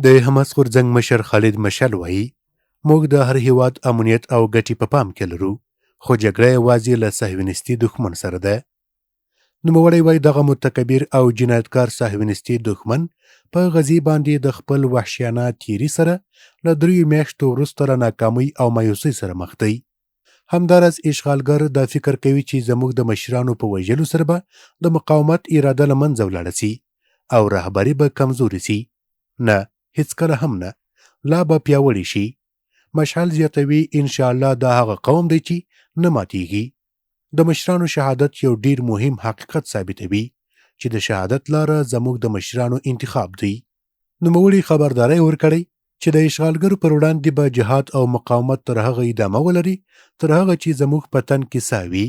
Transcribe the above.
د حماس غورځنګ مشر خالد مشعل وایي موږ د هر هیواد امنیت او ګټې په پام کې لرو، خو جګړه یوازې له صهیونیستي دښمن سره ده. نوموړی وایي دغه متکبر او جنایتکار صهیونیستي دښمن په غزې باندې د خپل وحشیانه تیري سره له 3 میاشتو وروسته له ناکامۍ او مایوسۍ سره مخ دی. همداراز اشغالګر دا فکر کوي چې زموږ د مشرانو په وژلو سره به د مقاومت اراده له منځه ولاړه سي او رهبري به کمزوري سي. نه، هیڅکله هم نه، لا به پیاوړي شي. مشعل زیاتوي انشاءالله دا هغه قوم دی چې نه ماتیږي. د مشرانو شهادت یو ډیر مهم حقیقت ثابتوي چې د شهادت لاره زموږ د مشرانو انتخاب دی. نوموړي خبرداری ورکړی چې د اشغالګرو پر وړاندې به جهاد او مقاومت تر هغه ادامه ولري تر هغه چې زموږ په تن کې ساه وي.